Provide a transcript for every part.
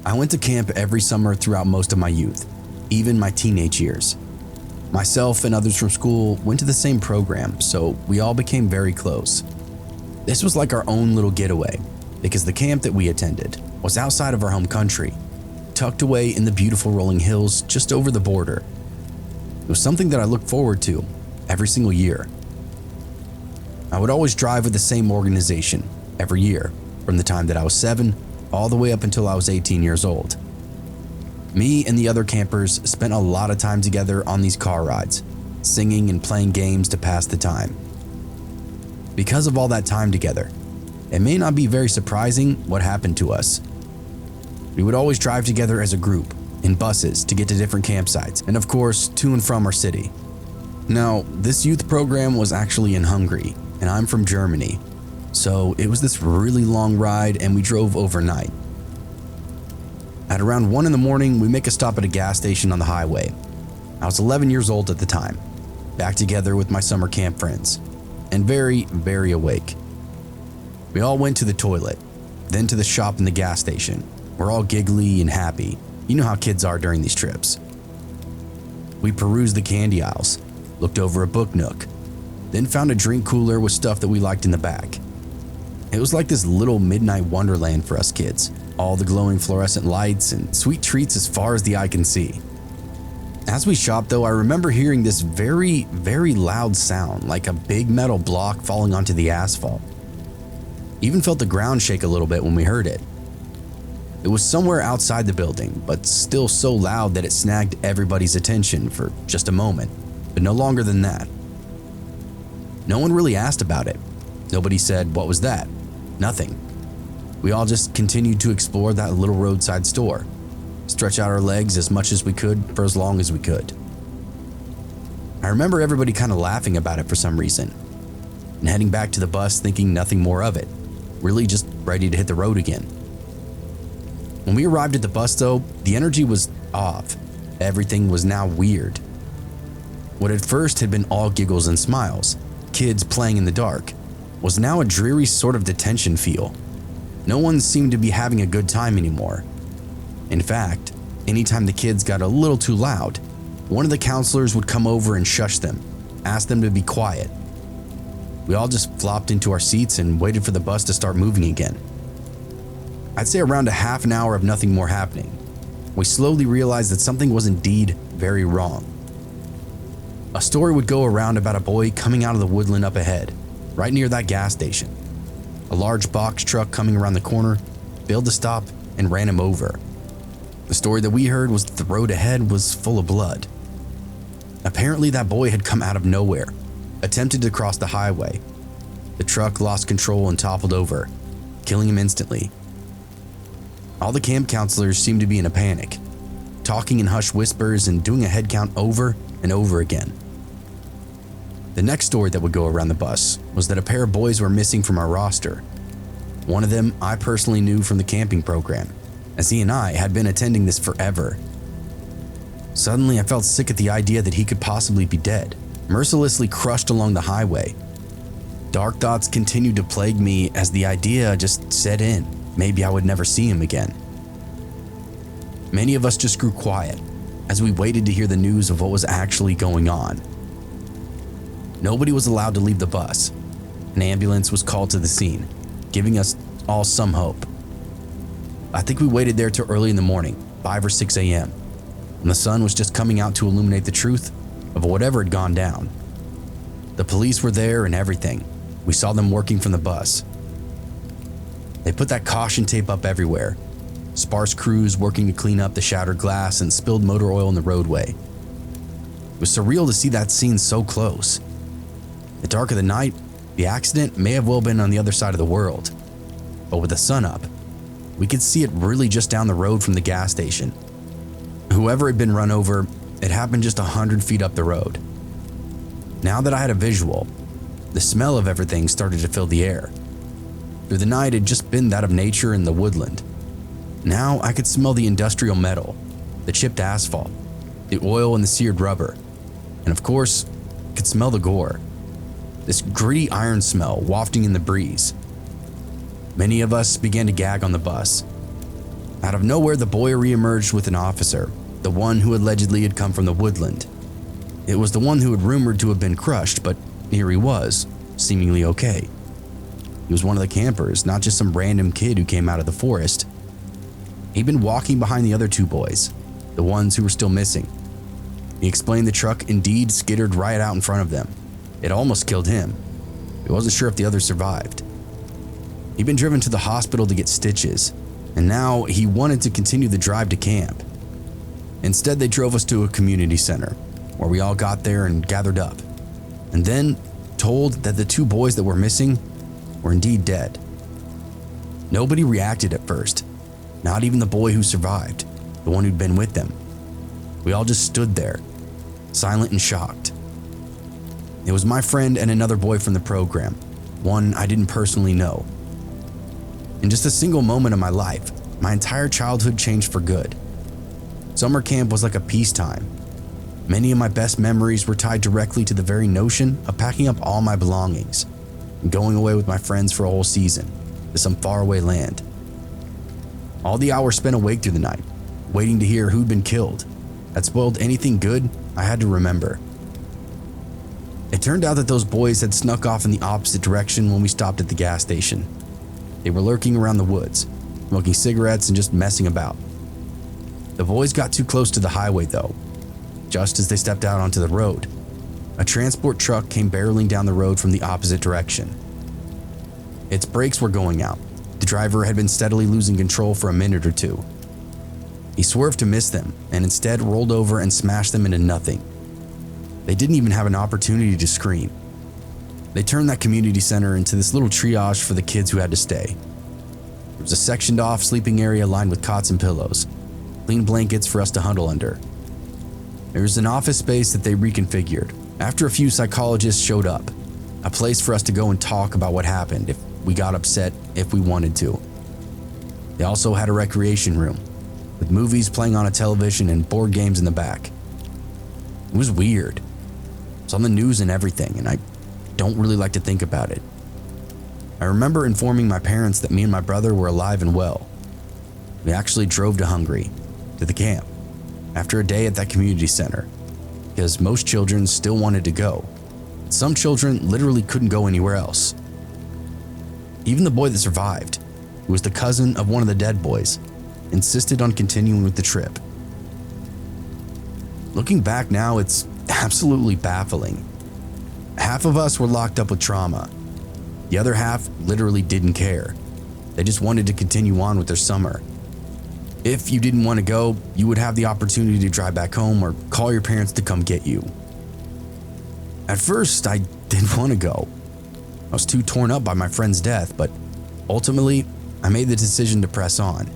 I went to camp every summer throughout most of my youth, even my teenage years. Myself and others from school went to the same program, so we all became very close. This was like our own little getaway, because the camp that we attended was outside of our home country, tucked away in the beautiful rolling hills just over the border. It was something that I looked forward to every single year. I would always drive with the same organization every year, from the time that I was 7 all the way up until I was 18 years old. Me and the other campers spent a lot of time together on these car rides, singing and playing games to pass the time. Because of all that time together, it may not be very surprising what happened to us. We would always drive together as a group, in buses to get to different campsites, and of course, to and from our city. Now, this youth program was actually in Hungary, and I'm from Germany, so it was this really long ride and we drove overnight. At around 1 in the morning, we make a stop at a gas station on the highway. I was 11 years old at the time, back together with my summer camp friends, and very, very awake. We all went to the toilet, then to the shop and the gas station. We're all giggly and happy. You know how kids are during these trips. We perused the candy aisles, looked over a book nook, then found a drink cooler with stuff that we liked in the back. It was like this little midnight wonderland for us kids. All the glowing fluorescent lights and sweet treats as far as the eye can see. As we shopped though, I remember hearing this very, very loud sound, like a big metal block falling onto the asphalt. Even felt the ground shake a little bit when we heard it. It was somewhere outside the building, but still so loud that it snagged everybody's attention for just a moment, but no longer than that. No one really asked about it. Nobody said, "What was that?" Nothing. We all just continued to explore that little roadside store, stretch out our legs as much as we could for as long as we could. I remember everybody kind of laughing about it for some reason, and heading back to the bus thinking nothing more of it, really just ready to hit the road again. When we arrived at the bus though, the energy was off. Everything was now weird. What at first had been all giggles and smiles, kids playing in the dark, was now a dreary sort of detention feel. No one seemed to be having a good time anymore. In fact, anytime the kids got a little too loud, one of the counselors would come over and shush them, ask them to be quiet. We all just flopped into our seats and waited for the bus to start moving again. I'd say around a half an hour of nothing more happening, we slowly realized that something was indeed very wrong. A story would go around about a boy coming out of the woodland up ahead, right near that gas station. A large box truck coming around the corner failed to stop and ran him over. The story that we heard was that the road ahead was full of blood. Apparently that boy had come out of nowhere, attempted to cross the highway. The truck lost control and toppled over, killing him instantly. All the camp counselors seemed to be in a panic, talking in hushed whispers and doing a head count over and over again. The next story that would go around the bus was that a pair of boys were missing from our roster. One of them I personally knew from the camping program, as he and I had been attending this forever. Suddenly I felt sick at the idea that he could possibly be dead, mercilessly crushed along the highway. Dark thoughts continued to plague me as the idea just set in. Maybe I would never see him again. Many of us just grew quiet as we waited to hear the news of what was actually going on. Nobody was allowed to leave the bus. An ambulance was called to the scene, giving us all some hope. I think we waited there till early in the morning, 5 or 6 a.m., when the sun was just coming out to illuminate the truth of whatever had gone down. The police were there and everything. We saw them working from the bus. They put that caution tape up everywhere. Sparse crews working to clean up the shattered glass and spilled motor oil in the roadway. It was surreal to see that scene so close. In the dark of the night, the accident may have well been on the other side of the world. But with the sun up, we could see it really just down the road from the gas station. Whoever had been run over, it happened just 100 feet up the road. Now that I had a visual, the smell of everything started to fill the air. Through the night, it had just been that of nature and the woodland. Now I could smell the industrial metal, the chipped asphalt, the oil and the seared rubber, and of course, could smell the gore. This gritty iron smell wafting in the breeze. Many of us began to gag on the bus. Out of nowhere, the boy reemerged with an officer, the one who allegedly had come from the woodland. It was the one who had rumored to have been crushed, but here he was, seemingly okay. He was one of the campers, not just some random kid who came out of the forest. He'd been walking behind the other two boys, the ones who were still missing. He explained the truck indeed skittered right out in front of them. It almost killed him. He wasn't sure if the others survived. He'd been driven to the hospital to get stitches, and now he wanted to continue the drive to camp. Instead, they drove us to a community center, where we all got there and gathered up, and then told that the two boys that were missing were indeed dead. Nobody reacted at first, not even the boy who survived, the one who'd been with them. We all just stood there, silent and shocked. It was my friend and another boy from the program, one I didn't personally know. In just a single moment of my life, my entire childhood changed for good. Summer camp was like a peacetime. Many of my best memories were tied directly to the very notion of packing up all my belongings and going away with my friends for a whole season to some faraway land. All the hours spent awake through the night, waiting to hear who'd been killed, had spoiled anything good I had to remember. It turned out that those boys had snuck off in the opposite direction when we stopped at the gas station. They were lurking around the woods, smoking cigarettes and just messing about. The boys got too close to the highway though. Just as they stepped out onto the road, a transport truck came barreling down the road from the opposite direction. Its brakes were going out. The driver had been steadily losing control for a minute or two. He swerved to miss them and instead rolled over and smashed them into nothing. They didn't even have an opportunity to scream. They turned that community center into this little triage for the kids who had to stay. There was a sectioned off sleeping area lined with cots and pillows, clean blankets for us to huddle under. There was an office space that they reconfigured after a few psychologists showed up, a place for us to go and talk about what happened if we got upset, if we wanted to. They also had a recreation room with movies playing on a television and board games in the back. It was weird. It's on the news and everything, and I don't really like to think about it. I remember informing my parents that me and my brother were alive and well. We actually drove to Hungary, to the camp, after a day at that community center, because most children still wanted to go. Some children literally couldn't go anywhere else. Even the boy that survived, who was the cousin of one of the dead boys, insisted on continuing with the trip. Looking back now, it's absolutely baffling. Half of us were locked up with trauma. The other half literally didn't care. They just wanted to continue on with their summer. If you didn't want to go, you would have the opportunity to drive back home or call your parents to come get you. At first, I didn't want to go. I was too torn up by my friend's death, but ultimately, I made the decision to press on.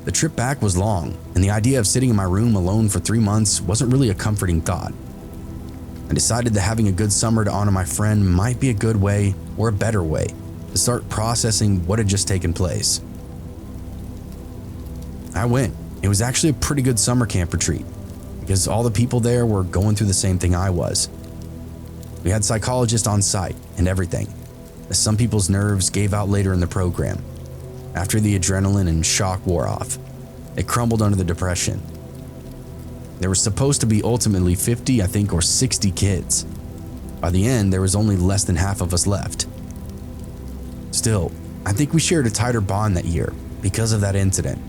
The trip back was long, and the idea of sitting in my room alone for 3 months wasn't really a comforting thought. I decided that having a good summer to honor my friend might be a good way, or a better way, to start processing what had just taken place. I went. It was actually a pretty good summer camp retreat, because all the people there were going through the same thing I was. We had psychologists on site and everything, as some people's nerves gave out later in the program. After the adrenaline and shock wore off, they crumbled under the depression. There was supposed to be ultimately 50, I think, or 60 kids. By the end, there was only less than half of us left. Still, I think we shared a tighter bond that year because of that incident.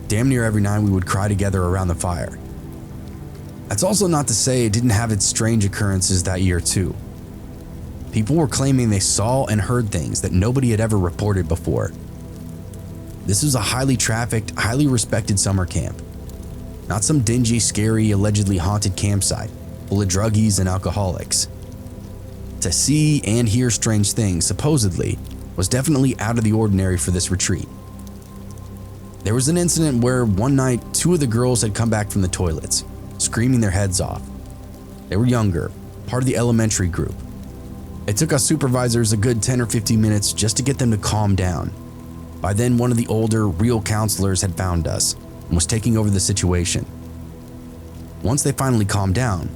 Damn near every night we would cry together around the fire. That's also not to say it didn't have its strange occurrences that year too. People were claiming they saw and heard things that nobody had ever reported before. This was a highly trafficked, highly respected summer camp. Not some dingy, scary, allegedly haunted campsite full of druggies and alcoholics. To see and hear strange things, supposedly, was definitely out of the ordinary for this retreat. There was an incident where one night 2 of the girls had come back from the toilets, screaming their heads off. They were younger, part of the elementary group. It took us supervisors a good 10 or 15 minutes just to get them to calm down. By then, one of the older, real counselors had found us and was taking over the situation. Once they finally calmed down,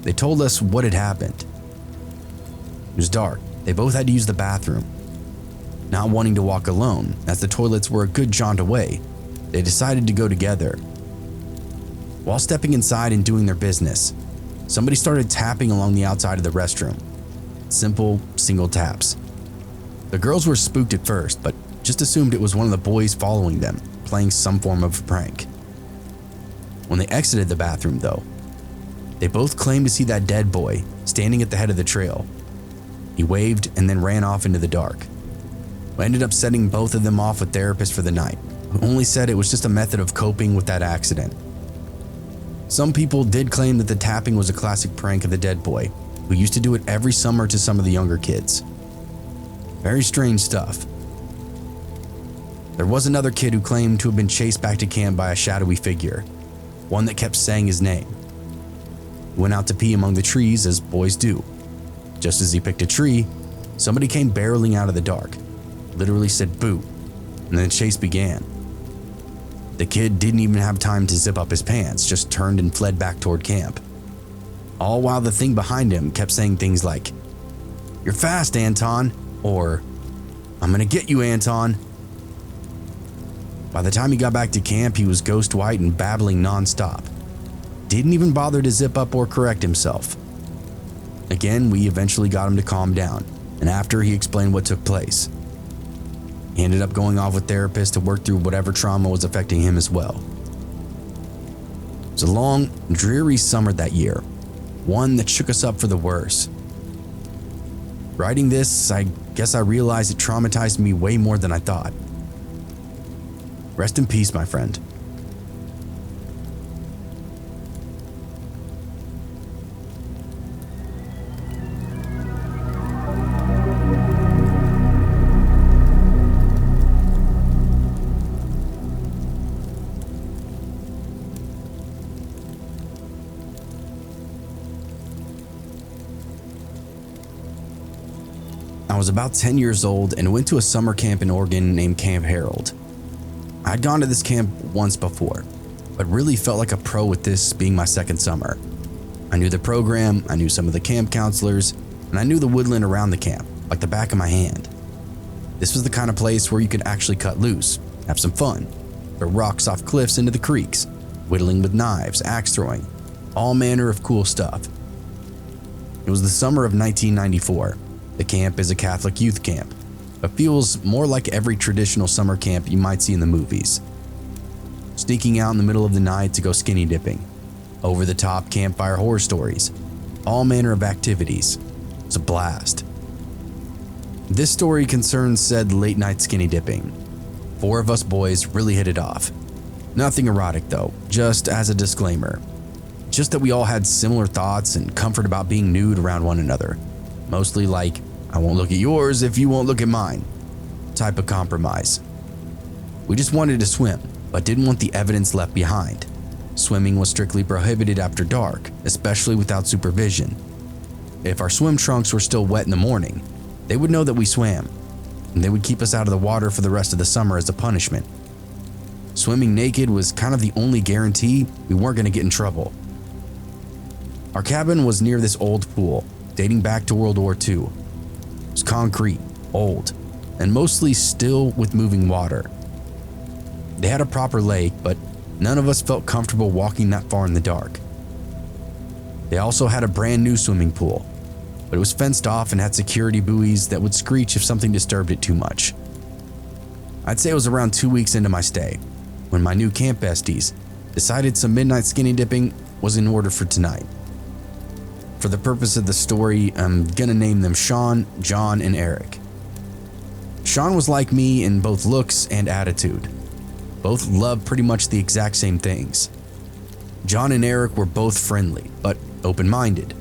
they told us what had happened. It was dark. They both had to use the bathroom. Not wanting to walk alone, as the toilets were a good jaunt away, they decided to go together. While stepping inside and doing their business, somebody started tapping along the outside of the restroom. Simple, single taps. The girls were spooked at first, but just assumed it was one of the boys following them, playing some form of a prank. When they exited the bathroom, though, they both claimed to see that dead boy standing at the head of the trail. He waved and then ran off into the dark. We ended up setting both of them off with therapists for the night, who only said it was just a method of coping with that accident. Some people did claim that the tapping was a classic prank of the dead boy, who used to do it every summer to some of the younger kids. Very strange stuff. There was another kid who claimed to have been chased back to camp by a shadowy figure, one that kept saying his name. He went out to pee among the trees, as boys do. Just as he picked a tree, somebody came barreling out of the dark, literally said boo, and then the chase began. The kid didn't even have time to zip up his pants, just turned and fled back toward camp. All while the thing behind him kept saying things like, "You're fast, Anton," or "I'm gonna get you, Anton." By the time he got back to camp, he was ghost white and babbling nonstop. Didn't even bother to zip up or correct himself. Again, we eventually got him to calm down, and after he explained what took place, he ended up going off with therapists to work through whatever trauma was affecting him as well. It was a long, dreary summer that year, one that shook us up for the worse. Writing this, I guess I realized it traumatized me way more than I thought. Rest in peace, my friend. I was about 10 years old and went to a summer camp in Oregon named Camp Harold. I'd gone to this camp once before, but really felt like a pro with this being my second summer. I knew the program, I knew some of the camp counselors, and I knew the woodland around the camp like the back of my hand. This was the kind of place where you could actually cut loose, have some fun, throw rocks off cliffs into the creeks, whittling with knives, axe throwing, all manner of cool stuff. It was the summer of 1994. The camp is a Catholic youth camp, but feels more like every traditional summer camp you might see in the movies. Sneaking out in the middle of the night to go skinny dipping, over-the-top campfire horror stories, all manner of activities. It's a blast. This story concerns said late-night skinny dipping. 4 of us boys really hit it off. Nothing erotic though, just as a disclaimer. Just that we all had similar thoughts and comfort about being nude around one another. Mostly like, I won't look at yours if you won't look at mine type of compromise. We just wanted to swim, but didn't want the evidence left behind. Swimming was strictly prohibited after dark, especially without supervision. If our swim trunks were still wet in the morning, they would know that we swam, and they would keep us out of the water for the rest of the summer as a punishment. Swimming naked was kind of the only guarantee we weren't going to get in trouble. Our cabin was near this old pool, dating back to World War II. It was concrete, old, and mostly still with moving water. They had a proper lake, but none of us felt comfortable walking that far in the dark. They also had a brand new swimming pool, but it was fenced off and had security buoys that would screech if something disturbed it too much. I'd say it was around 2 weeks into my stay when my new camp besties decided some midnight skinny dipping was in order for tonight. For the purpose of the story, I'm gonna name them Sean, John, and Eric. Sean was like me in both looks and attitude. Both loved pretty much the exact same things. John and Eric were both friendly, but open-minded.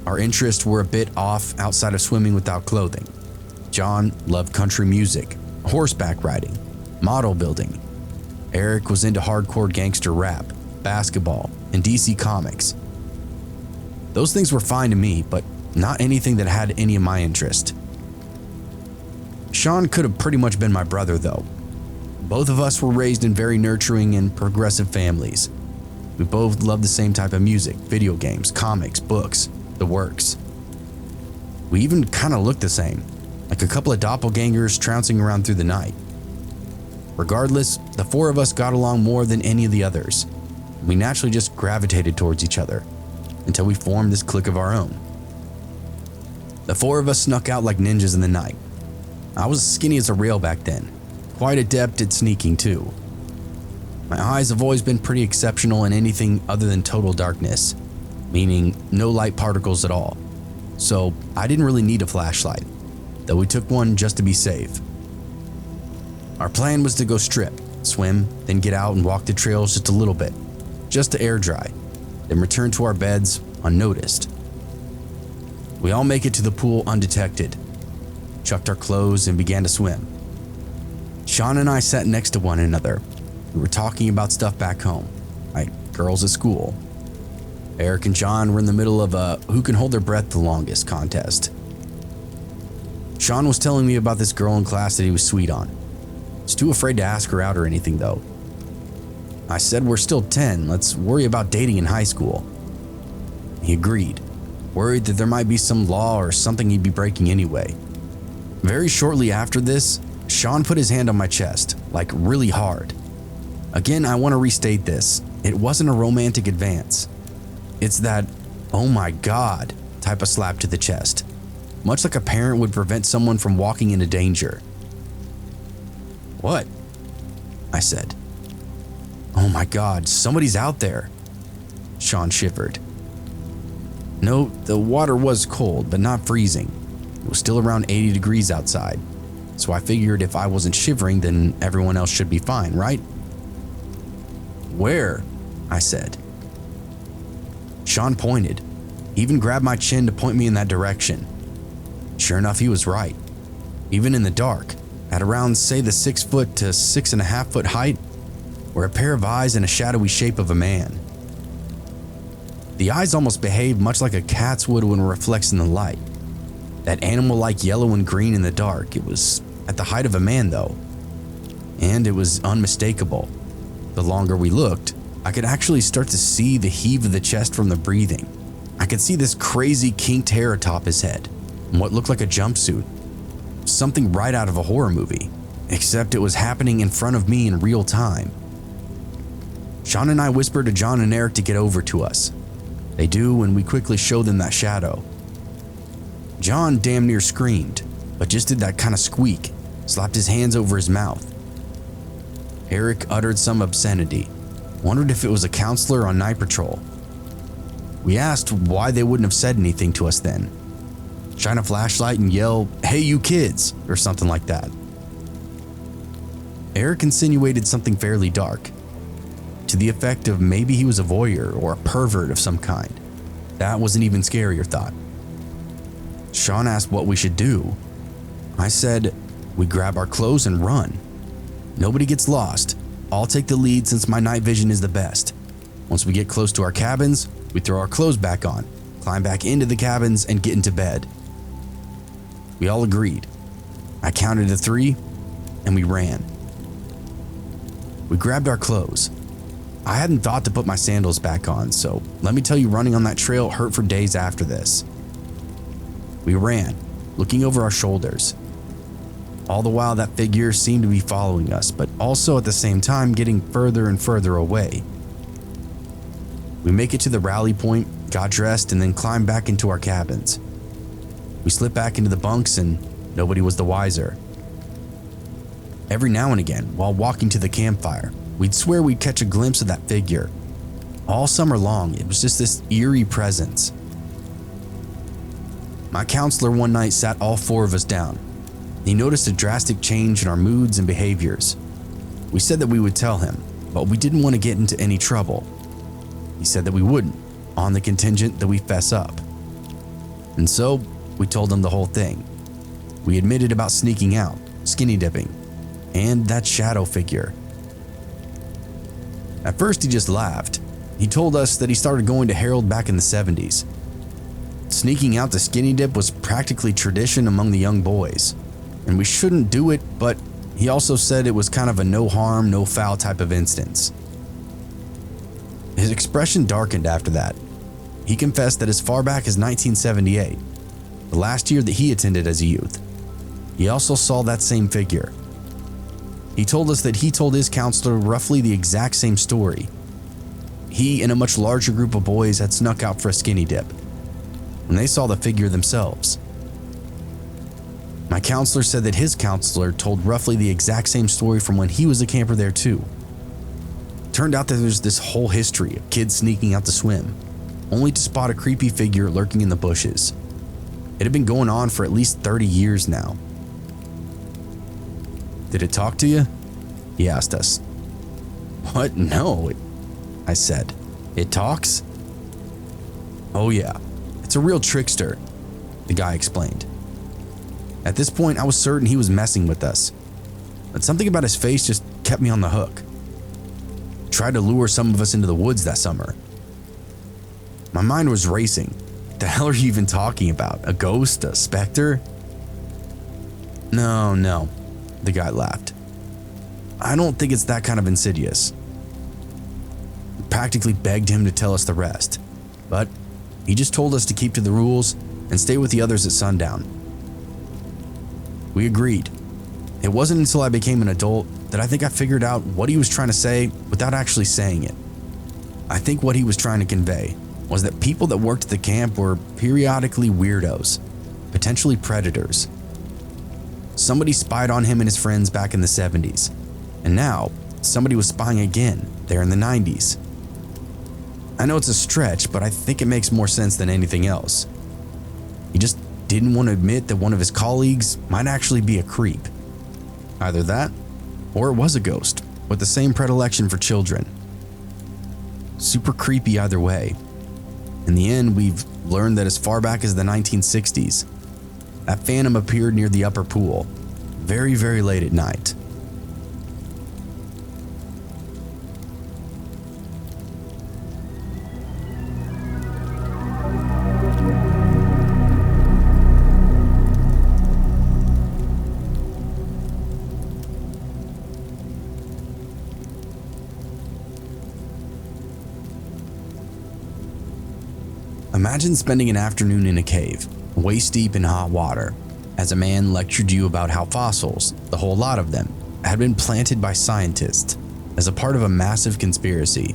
Our interests were a bit off outside of swimming without clothing. John loved country music, horseback riding, model building. Eric was into hardcore gangster rap, basketball, and DC comics. Those things were fine to me, but not anything that had any of my interest. Sean could have pretty much been my brother though. Both of us were raised in very nurturing and progressive families. We both loved the same type of music, video games, comics, books, the works. We even kind of looked the same. like a couple of doppelgangers trouncing around through the night. Regardless, the four of us got along more than any of the others. We naturally just gravitated towards each other until we formed this clique of our own. The four of us snuck out like ninjas in the night. I was skinny as a rail back then, quite adept at sneaking too. My eyes have always been pretty exceptional in anything other than total darkness, meaning no light particles at all. So I didn't really need a flashlight, though we took one just to be safe. Our plan was to go strip, swim, then get out and walk the trails just a little bit, just to air dry, then return to our beds unnoticed. We all make it to the pool undetected, chucked our clothes and began to swim. Sean and I sat next to one another. We were talking about stuff back home, like girls at school. Eric and John were in the middle of a who can hold their breath the longest contest. Sean was telling me about this girl in class that he was sweet on. He's too afraid to ask her out or anything though. I said we're still 10, let's worry about dating in high school. He agreed, worried that there might be some law or something he'd be breaking anyway. Very shortly after this, Sean put his hand on my chest, like really hard. Again, I want to restate this. It wasn't a romantic advance. It's that, oh my God, type of slap to the chest, much like a parent would prevent someone from walking into danger. What? I said. Oh my God, somebody's out there. Sean shivered. No, the water was cold, but not freezing. It was still around 80 degrees outside, so I figured if I wasn't shivering, then everyone else should be fine, right? Where? I said. Sean pointed. He even grabbed my chin to point me in that direction. Sure enough, he was right. Even in the dark, at around, say, the 6 foot to 6.5 foot height, were a pair of eyes in a shadowy shape of a man. The eyes almost behaved much like a cat's would when it reflects in the light. That animal-like yellow and green in the dark. It was at the height of a man though, and it was unmistakable. The longer we looked, I could actually start to see the heave of the chest from the breathing. I could see this crazy kinked hair atop his head, and what looked like a jumpsuit. Something right out of a horror movie, except it was happening in front of me in real time. Sean and I whispered to John and Eric to get over to us. They do, and we quickly show them that shadow. John damn near screamed, but just did that kind of squeak, slapped his hands over his mouth. Eric uttered some obscenity, wondered if it was a counselor on night patrol. We asked why they wouldn't have said anything to us then. Shine a flashlight and yell, "Hey you kids," or something like that. Eric insinuated something fairly dark, to the effect of maybe he was a voyeur or a pervert of some kind. That was an even scarier thought. Sean asked what we should do. I said, we grab our clothes and run. Nobody gets lost. I'll take the lead since my night vision is the best. Once we get close to our cabins, we throw our clothes back on, climb back into the cabins, and get into bed. We all agreed. I counted to 3, and we ran. We grabbed our clothes. I hadn't thought to put my sandals back on, so let me tell you, running on that trail hurt for days after this. We ran, looking over our shoulders. All the while, that figure seemed to be following us, but also at the same time getting further and further away. We make it to the rally point, got dressed, and then climbed back into our cabins. We slipped back into the bunks and nobody was the wiser. Every now and again, while walking to the campfire, we'd swear we'd catch a glimpse of that figure. All summer long, it was just this eerie presence. My counselor one night sat all 4 of us down. He noticed a drastic change in our moods and behaviors. We said that we would tell him, but we didn't want to get into any trouble. He said that we wouldn't, on the contingent that we fess up. And so, we told him the whole thing. We admitted about sneaking out, skinny dipping, and that shadow figure. At first he just laughed. He told us that he started going to Harold back in the 70s. Sneaking out to skinny dip was practically tradition among the young boys, and we shouldn't do it, but he also said it was kind of a no harm, no foul type of instance. His expression darkened after that. He confessed that as far back as 1978, the last year that he attended as a youth, he also saw that same figure. He told us that he told his counselor roughly the exact same story. He and a much larger group of boys had snuck out for a skinny dip, and they saw the figure themselves. My counselor said that his counselor told roughly the exact same story from when he was a camper there too. Turned out that there's this whole history of kids sneaking out to swim, only to spot a creepy figure lurking in the bushes. It had been going on for at least 30 years now. "Did it talk to you?" he asked us. "What? No," I said. "It talks?" "Oh yeah, it's a real trickster," the guy explained. At this point, I was certain he was messing with us, but something about his face just kept me on the hook. Tried to lure some of us into the woods that summer. My mind was racing. What the hell are you even talking about? A ghost? A specter? No, the guy laughed. "I don't think it's that kind of insidious." We practically begged him to tell us the rest, but he just told us to keep to the rules and stay with the others at sundown. We agreed. It wasn't until I became an adult that I think I figured out what he was trying to say without actually saying it. I think what he was trying to convey was that people that worked at the camp were periodically weirdos, potentially predators. Somebody spied on him and his friends back in the 70s, and now somebody was spying again there in the 90s. I know it's a stretch, but I think it makes more sense than anything else. He just didn't want to admit that one of his colleagues might actually be a creep. Either that, or it was a ghost with the same predilection for children. Super creepy either way. In the end, we've learned that as far back as the 1960s, that phantom appeared near the upper pool, very, very late at night. Imagine spending an afternoon in a cave, waist deep in hot water, as a man lectured you about how fossils, the whole lot of them, had been planted by scientists as a part of a massive conspiracy.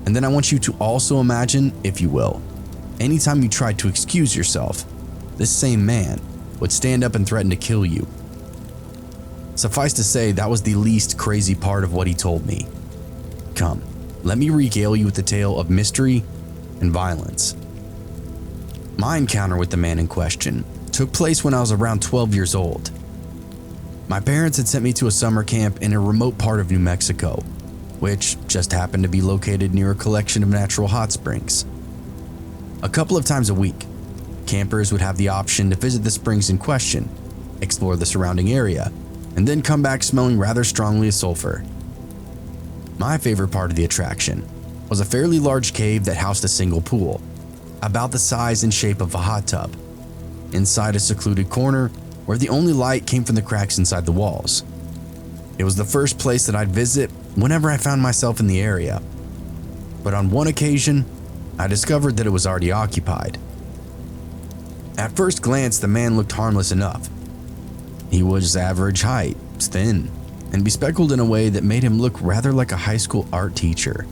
And then I want you to also imagine, if you will, anytime you tried to excuse yourself, this same man would stand up and threaten to kill you. Suffice to say, that was the least crazy part of what he told me. Come, let me regale you with the tale of mystery and violence. My encounter with the man in question took place when I was around 12 years old. My parents had sent me to a summer camp in a remote part of New Mexico, which just happened to be located near a collection of natural hot springs. A couple of times a week, campers would have the option to visit the springs in question, explore the surrounding area, and then come back smelling rather strongly of sulfur. My favorite part of the attraction was a fairly large cave that housed a single pool, about the size and shape of a hot tub, inside a secluded corner where the only light came from the cracks inside the walls. It was the first place that I'd visit whenever I found myself in the area, but on one occasion, I discovered that it was already occupied. At first glance, the man looked harmless enough. He was average height, thin, and bespectacled in a way that made him look rather like a high school art teacher.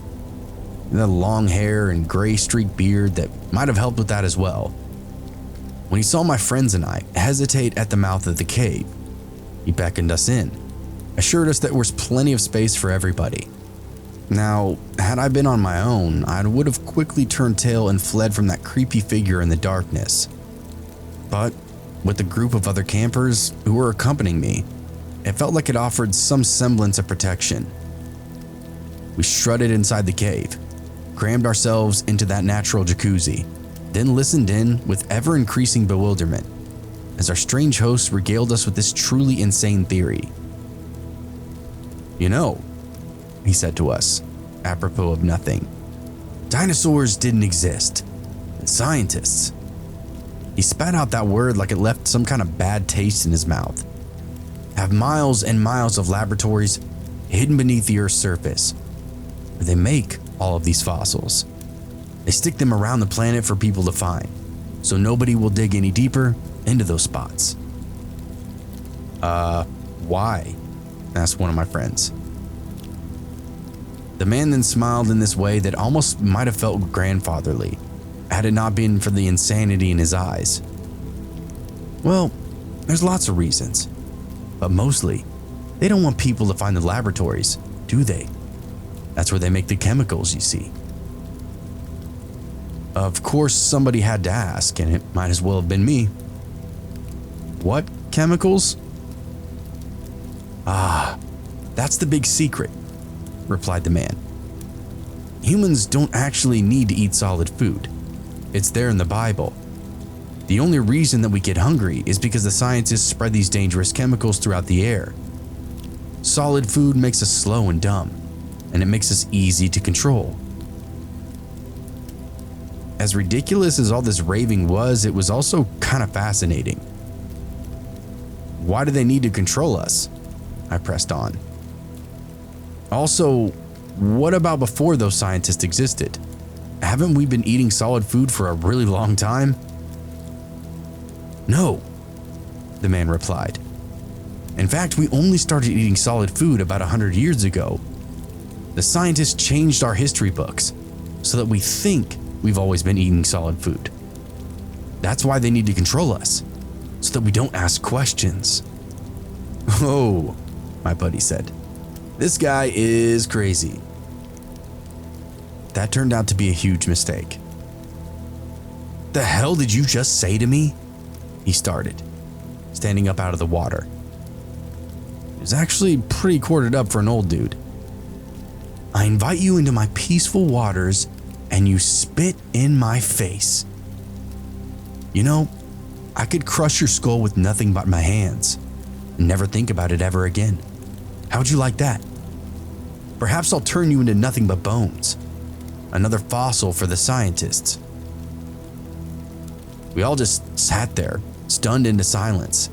He had long hair and gray streaked beard that might have helped with that as well. When he saw my friends and I hesitate at the mouth of the cave, he beckoned us in, assured us that there was plenty of space for everybody. Now, had I been on my own, I would have quickly turned tail and fled from that creepy figure in the darkness. But with a group of other campers who were accompanying me, it felt like it offered some semblance of protection. We strutted inside the cave, crammed ourselves into that natural jacuzzi, then listened in with ever-increasing bewilderment as our strange host regaled us with this truly insane theory. "You know," he said to us, apropos of nothing, "dinosaurs didn't exist, and scientists." He spat out that word like it left some kind of bad taste in his mouth. "Have miles and miles of laboratories hidden beneath the Earth's surface, where they make all of these fossils. They stick them around the planet for people to find, so nobody will dig any deeper into those spots." Why?" asked one of my friends. The man then smiled in this way that almost might have felt grandfatherly, had it not been for the insanity in his eyes. "Well, there's lots of reasons, but mostly, they don't want people to find the laboratories, do they? That's where they make the chemicals, you see." Of course, somebody had to ask, and it might as well have been me. "What chemicals?" "Ah, that's the big secret," replied the man. "Humans don't actually need to eat solid food. It's there in the Bible. The only reason that we get hungry is because the scientists spread these dangerous chemicals throughout the air. Solid food makes us slow and dumb, and it makes us easy to control." As ridiculous as all this raving was, it was also kind of fascinating. "Why do they need to control us?" I pressed on. "Also, what about before those scientists existed? Haven't we been eating solid food for a really long time?" "No," the man replied. "In fact, we only started eating solid food about 100 years ago. The scientists changed our history books so that we think we've always been eating solid food. That's why they need to control us, so that we don't ask questions." "Oh," my buddy said. "This guy is crazy." That turned out to be a huge mistake. "The hell did you just say to me?" he started, standing up out of the water. He was actually pretty corded up for an old dude. "I invite you into my peaceful waters and you spit in my face. You know, I could crush your skull with nothing but my hands and never think about it ever again. How'd you like that? Perhaps I'll turn you into nothing but bones. Another fossil for the scientists." We all just sat there, stunned into silence.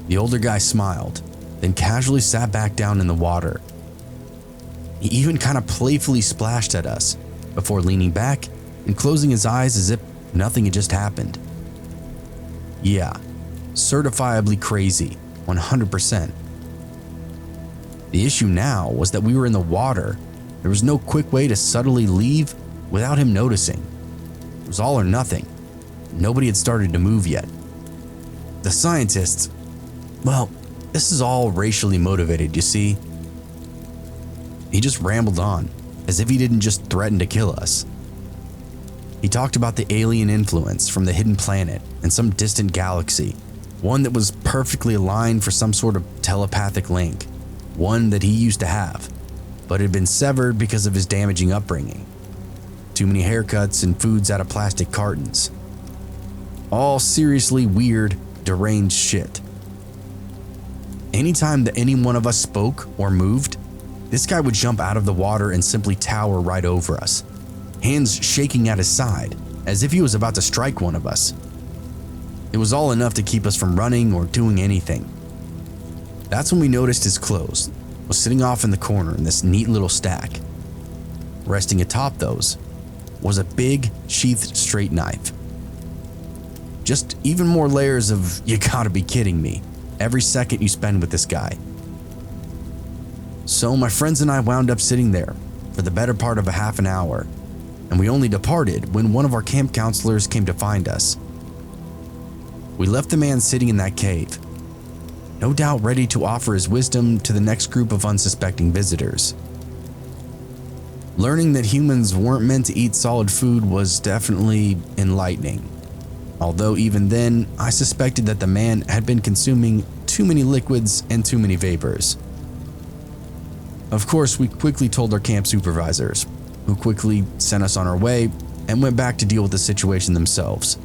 The older guy smiled, then casually sat back down in the water. He even kind of playfully splashed at us before leaning back and closing his eyes as if nothing had just happened. Yeah, certifiably crazy, 100%. The issue now was that we were in the water. There was no quick way to subtly leave without him noticing. It was all or nothing. Nobody had started to move yet. The scientists, well, this is all racially motivated, you see. He just rambled on, as if he didn't just threaten to kill us. He talked about the alien influence from the hidden planet in some distant galaxy, one that was perfectly aligned for some sort of telepathic link, one that he used to have, but had been severed because of his damaging upbringing. Too many haircuts and foods out of plastic cartons. All seriously weird, deranged shit. Anytime that any one of us spoke or moved, this guy would jump out of the water and simply tower right over us, hands shaking at his side, as if he was about to strike one of us. It was all enough to keep us from running or doing anything. That's when we noticed his clothes was sitting off in the corner in this neat little stack. Resting atop those was a big, sheathed straight knife. Just even more layers of "you gotta be kidding me" every second you spend with this guy. So my friends and I wound up sitting there for the better part of a half an hour, and we only departed when one of our camp counselors came to find us. We left the man sitting in that cave, no doubt ready to offer his wisdom to the next group of unsuspecting visitors. Learning that humans weren't meant to eat solid food was definitely enlightening, although even then I suspected that the man had been consuming too many liquids and too many vapors. Of course, we quickly told our camp supervisors, who quickly sent us on our way and went back to deal with the situation themselves.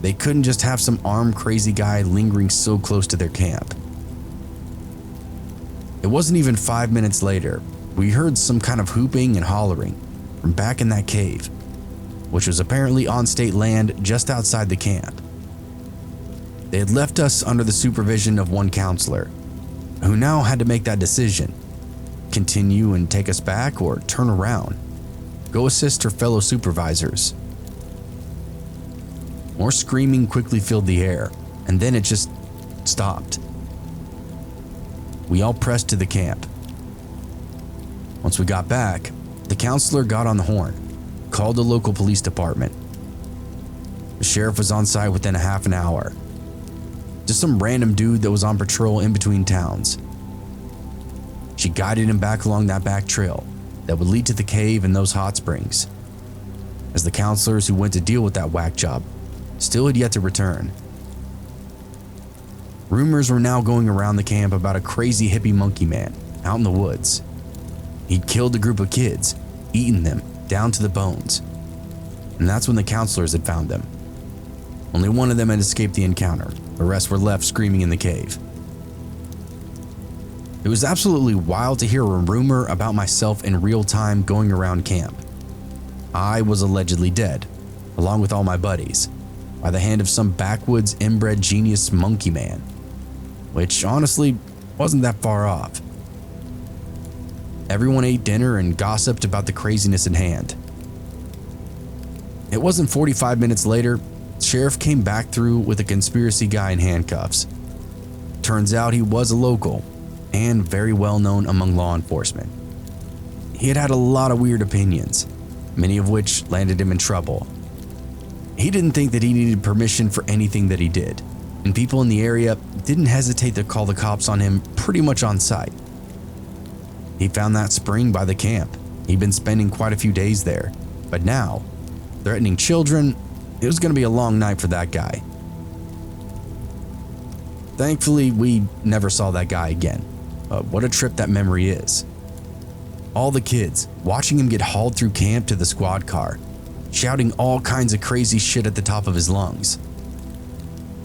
They couldn't just have some armed crazy guy lingering so close to their camp. It wasn't even 5 minutes later, we heard some kind of hooping and hollering from back in that cave, which was apparently on state land just outside the camp. They had left us under the supervision of one counselor, who now had to make that decision: continue and take us back, or turn around, go assist her fellow supervisors. More screaming quickly filled the air, and then it just stopped. we all pressed to the camp. Once we got back, the counselor got on the horn, called the local police department. The sheriff was on site within a half an hour. Just some random dude that was on patrol in between towns. She guided him back along that back trail that would lead to the cave and those hot springs, as the counselors who went to deal with that whack job still had yet to return. Rumors were now going around the camp about a crazy hippie monkey man out in the woods. He'd killed a group of kids, eaten them down to the bones, and that's when the counselors had found them. Only one of them had escaped the encounter. The rest were left screaming in the cave. It was absolutely wild to hear a rumor about myself in real time going around camp. I was allegedly dead, along with all my buddies, by the hand of some backwoods inbred genius monkey man, which honestly wasn't that far off. Everyone ate dinner and gossiped about the craziness at hand. It wasn't 45 minutes later, the sheriff came back through with a conspiracy guy in handcuffs. Turns out he was a local and very well known among law enforcement. He had had a lot of weird opinions, many of which landed him in trouble. He didn't think that he needed permission for anything that he did, and people in the area didn't hesitate to call the cops on him pretty much on sight. He found that spring by the camp. He'd been spending quite a few days there, but now, threatening children, it was going to be a long night for that guy. Thankfully, we never saw that guy again. What a trip that memory is. All the kids watching him get hauled through camp to the squad car, shouting all kinds of crazy shit at the top of his lungs.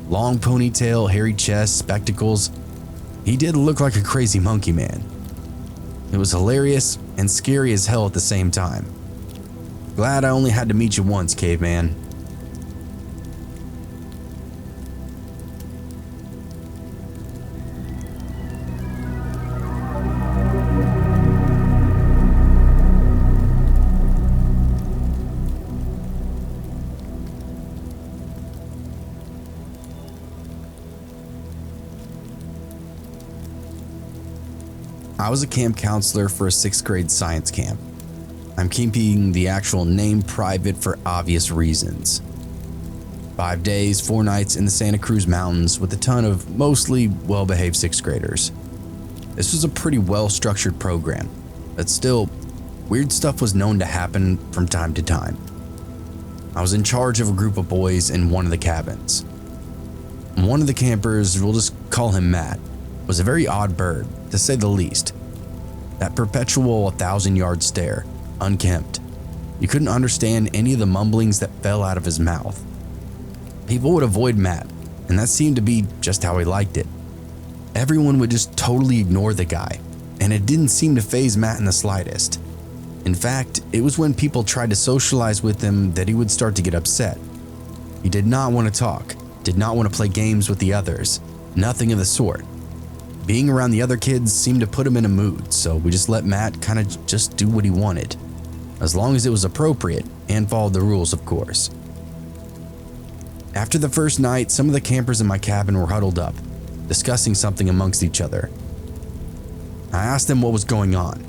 Long ponytail, hairy chest, spectacles. He did look like a crazy monkey man. It was hilarious and scary as hell at the same time. Glad I only had to meet you once, caveman. I was a camp counselor for a 6th grade science camp. I'm keeping the actual name private for obvious reasons. 5 days, 4 nights in the Santa Cruz Mountains with a ton of mostly well-behaved 6th graders. This was a pretty well-structured program, but still, weird stuff was known to happen from time to time. I was in charge of a group of boys in one of the cabins. One of the campers, we'll just call him Matt, was a very odd bird, to say the least. That perpetual 1,000-yard stare, unkempt. You couldn't understand any of the mumblings that fell out of his mouth. People would avoid Matt, and that seemed to be just how he liked it. Everyone would just totally ignore the guy, and it didn't seem to faze Matt in the slightest. In fact, it was when people tried to socialize with him that he would start to get upset. He did not want to talk, did not want to play games with the others, nothing of the sort. Being around the other kids seemed to put him in a mood, so we just let Matt kind of just do what he wanted, as long as it was appropriate and followed the rules, of course. After the first night, some of the campers in my cabin were huddled up, discussing something amongst each other. I asked them what was going on.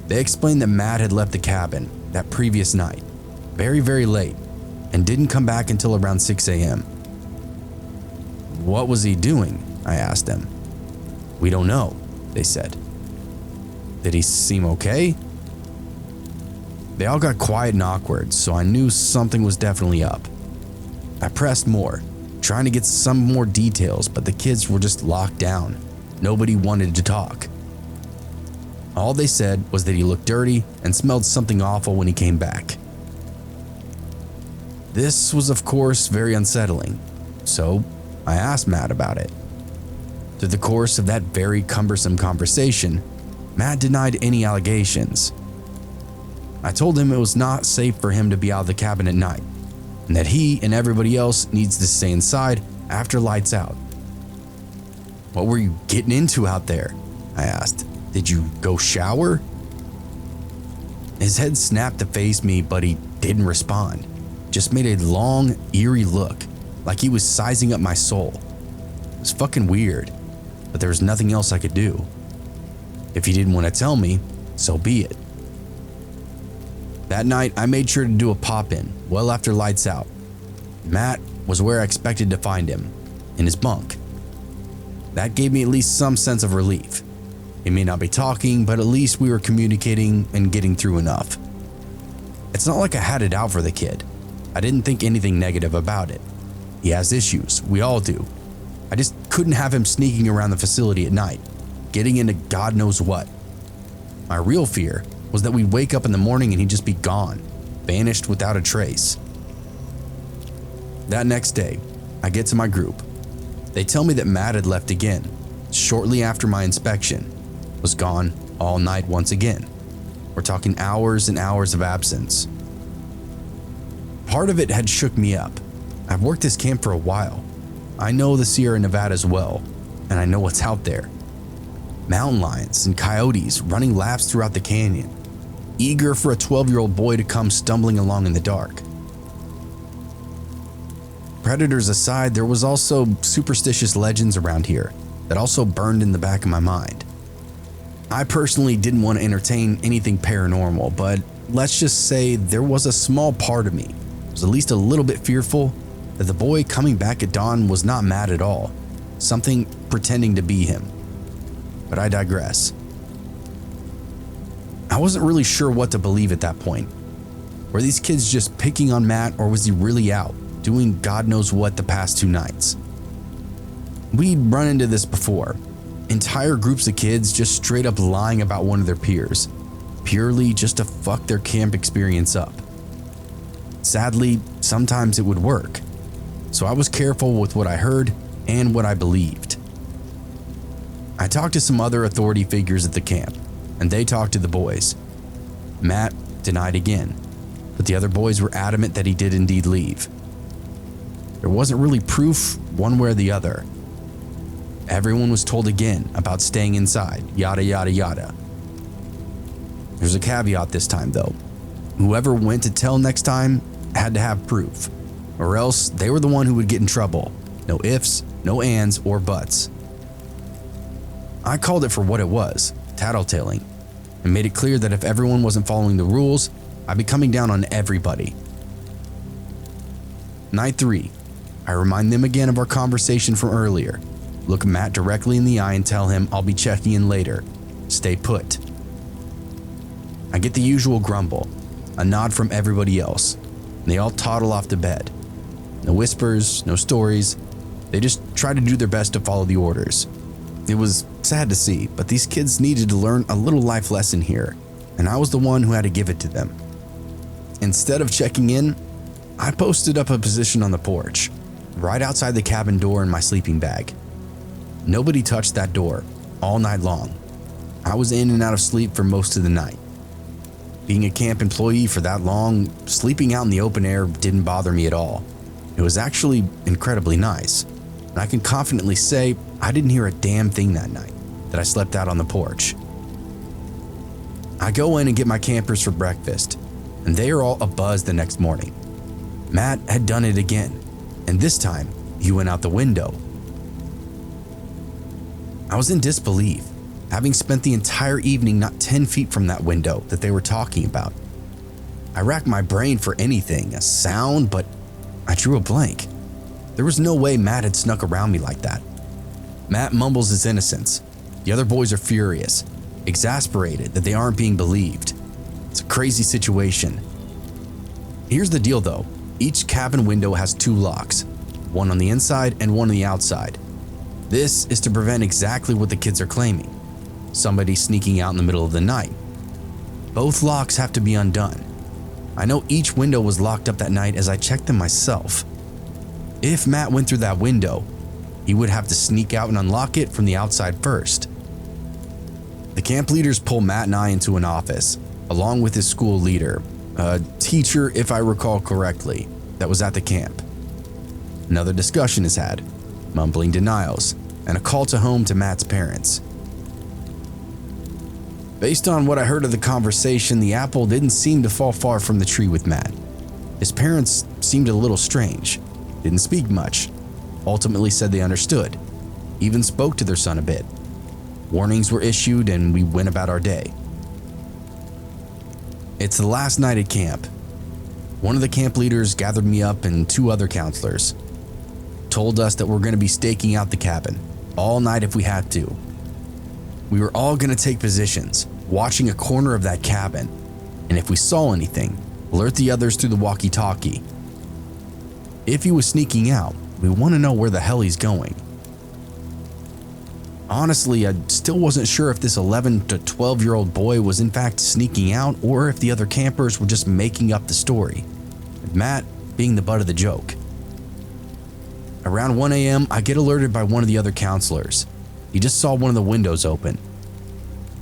They explained that Matt had left the cabin that previous night, very, very late, and didn't come back until around 6 a.m. What was he doing? I asked them. We don't know, they said. Did he seem okay? They all got quiet and awkward, so I knew something was definitely up. I pressed more, trying to get some more details, but the kids were just locked down. Nobody wanted to talk. All they said was that he looked dirty and smelled something awful when he came back. This was, of course, very unsettling, so I asked Matt about it. Through the course of that very cumbersome conversation, Matt denied any allegations. I told him it was not safe for him to be out of the cabin at night, and that he and everybody else needs to stay inside after lights out. What were you getting into out there? I asked. Did you go shower? His head snapped to face me, but he didn't respond. Just made a long, eerie look, like he was sizing up my soul. It was fucking weird. but there was nothing else I could do. If he didn't want to tell me, so be it. That night, I made sure to do a pop-in well after lights out. Matt was where I expected to find him, in his bunk. That gave me at least some sense of relief. He may not be talking, but at least we were communicating and getting through enough. It's not like I had it out for the kid. I didn't think anything negative about it. He has issues, we all do. I just couldn't have him sneaking around the facility at night, getting into God knows what. My real fear was that we'd wake up in the morning and he'd just be gone, vanished without a trace. That next day, I get to my group. They tell me that Matt had left again, shortly after my inspection, was gone all night once again. We're talking hours and hours of absence. Part of it had shook me up. I've worked this camp for a while. I know the Sierra Nevadas well, and I know what's out there. Mountain lions and coyotes running laps throughout the canyon, eager for a 12-year-old boy to come stumbling along in the dark. Predators aside, there was also superstitious legends around here that also burned in the back of my mind. I personally didn't want to entertain anything paranormal, but let's just say there was a small part of me that was at least a little bit fearful that the boy coming back at dawn was not Matt at all, something pretending to be him. But I digress. I wasn't really sure what to believe at that point. Were these kids just picking on Matt, or was he really out, doing God knows what the past 2 nights? We'd run into this before. Entire groups of kids just straight up lying about one of their peers, purely just to fuck their camp experience up. Sadly, sometimes it would work, so I was careful with what I heard and what I believed. I talked to some other authority figures at the camp, and they talked to the boys. Matt denied again, but the other boys were adamant that he did indeed leave. There wasn't really proof one way or the other. Everyone was told again about staying inside, yada yada yada. There's a caveat this time though. Whoever went to tell next time had to have proof, or else they were the one who would get in trouble. No ifs, no ands, or buts. I called it for what it was, tattletaling, and made it clear that if everyone wasn't following the rules, I'd be coming down on everybody. Night 3, I remind them again of our conversation from earlier. Look Matt directly in the eye and tell him I'll be checking in later. Stay put. I get the usual grumble, a nod from everybody else, and they all toddle off to bed. No whispers, no stories. They just try to do their best to follow the orders. It was sad to see, but these kids needed to learn a little life lesson here, and I was the one who had to give it to them. Instead of checking in, I posted up a position on the porch, right outside the cabin door in my sleeping bag. Nobody touched that door all night long. I was in and out of sleep for most of the night. Being a camp employee for that long, sleeping out in the open air didn't bother me at all. It was actually incredibly nice, and I can confidently say I didn't hear a damn thing that night that I slept out on the porch. I go in and get my campers for breakfast, and they are all abuzz the next morning. Matt had done it again, and this time he went out the window. I was in disbelief, having spent the entire evening not 10 feet from that window that they were talking about. I racked my brain for anything, a sound, but I drew a blank. There was no way Matt had snuck around me like that. Matt mumbles his innocence. The other boys are furious, exasperated that they aren't being believed. It's a crazy situation. Here's the deal though. Each cabin window has 2 locks, one on the inside and one on the outside. This is to prevent exactly what the kids are claiming, somebody sneaking out in the middle of the night. Both locks have to be undone. I know each window was locked up that night as I checked them myself. If Matt went through that window, he would have to sneak out and unlock it from the outside first. The camp leaders pull Matt and I into an office, along with his school leader, a teacher if I recall correctly, that was at the camp. Another discussion is had, mumbling denials, and a call to home to Matt's parents. Based on what I heard of the conversation, the apple didn't seem to fall far from the tree with Matt. His parents seemed a little strange, didn't speak much, ultimately said they understood. even spoke to their son a bit. Warnings were issued and we went about our day. It's the last night at camp. One of the camp leaders gathered me up and 2 other counselors. Told us that we're going to be staking out the cabin all night if we had to. We were all going to take positions, watching a corner of that cabin, and if we saw anything, alert the others through the walkie-talkie. If he was sneaking out, we want to know where the hell he's going. Honestly, I still wasn't sure if this 11 to 12-year-old boy was in fact sneaking out or if the other campers were just making up the story, with Matt being the butt of the joke. Around 1 a.m., I get alerted by one of the other counselors. He just saw one of the windows open.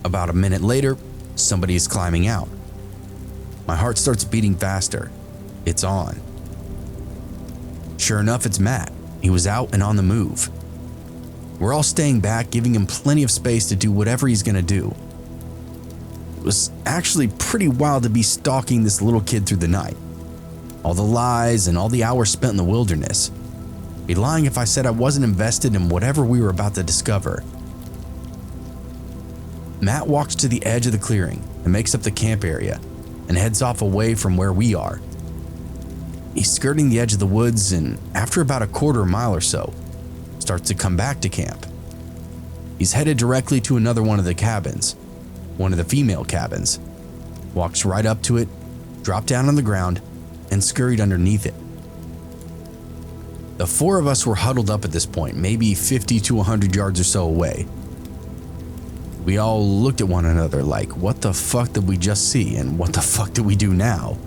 About a minute later, somebody is climbing out. My heart starts beating faster. It's on. Sure enough, it's Matt. He was out and on the move. We're all staying back, giving him plenty of space to do whatever he's gonna do. It was actually pretty wild to be stalking this little kid through the night. All the lies and all the hours spent in the wilderness. I'd be lying if I said I wasn't invested in whatever we were about to discover. Matt walks to the edge of the clearing and makes up the camp area and heads off away from where we are. He's skirting the edge of the woods and after about a quarter mile or so, starts to come back to camp. He's headed directly to another one of the cabins, one of the female cabins, walks right up to it, dropped down on the ground, and scurried underneath it. The 4 of us were huddled up at this point, maybe 50 to 100 yards or so away. We all looked at one another like, what the fuck did we just see and what the fuck do we do now?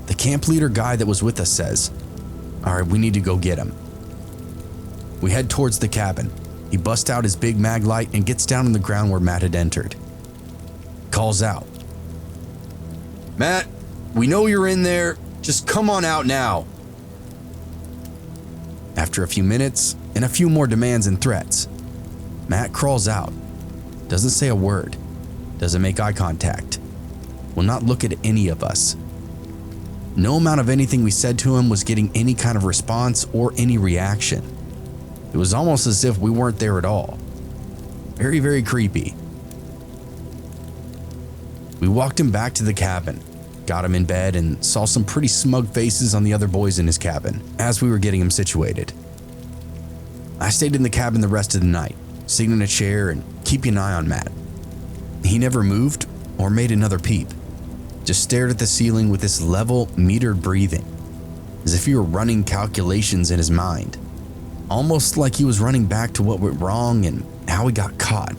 The camp leader guy that was with us says, "All right, we need to go get him." We head towards the cabin. He busts out his big mag light and gets down on the ground where Matt had entered. Calls out, "Matt, we know you're in there. Just come on out now." After a few minutes and a few more demands and threats, Matt crawls out, doesn't say a word, doesn't make eye contact, will not look at any of us. No amount of anything we said to him was getting any kind of response or any reaction. It was almost as if we weren't there at all. Very, very creepy. We walked him back to the cabin, got him in bed, and saw some pretty smug faces on the other boys in his cabin as we were getting him situated. I stayed in the cabin the rest of the night, sitting in a chair and keeping an eye on Matt. He never moved or made another peep, just stared at the ceiling with this level, metered breathing, as if he were running calculations in his mind, almost like he was running back to what went wrong and how he got caught.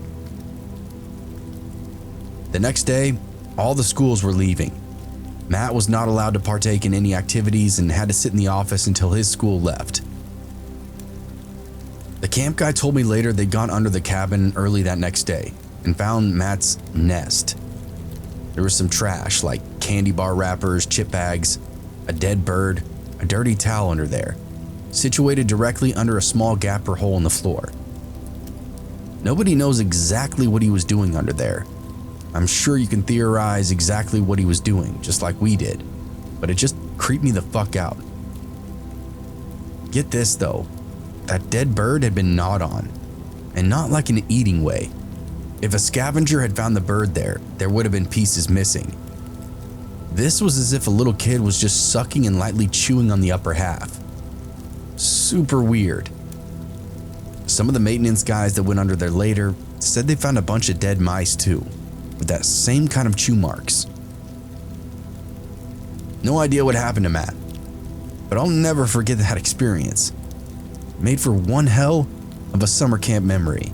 The next day, all the schools were leaving. Matt was not allowed to partake in any activities and had to sit in the office until his school left. The camp guy told me later they'd gone under the cabin early that next day and found Matt's nest. There was some trash like candy bar wrappers, chip bags, a dead bird, a dirty towel under there, situated directly under a small gap or hole in the floor. Nobody knows exactly what he was doing under there. I'm sure you can theorize exactly what he was doing, just like we did, but it just creeped me the fuck out. Get this though, that dead bird had been gnawed on, and not like in an eating way. If a scavenger had found the bird there would have been pieces missing. This was as if a little kid was just sucking and lightly chewing on the upper half. Super weird. Some of the maintenance guys that went under there later said they found a bunch of dead mice too, with that same kind of chew marks. No idea what happened to Matt, but I'll never forget that experience. Made for one hell of a summer camp memory.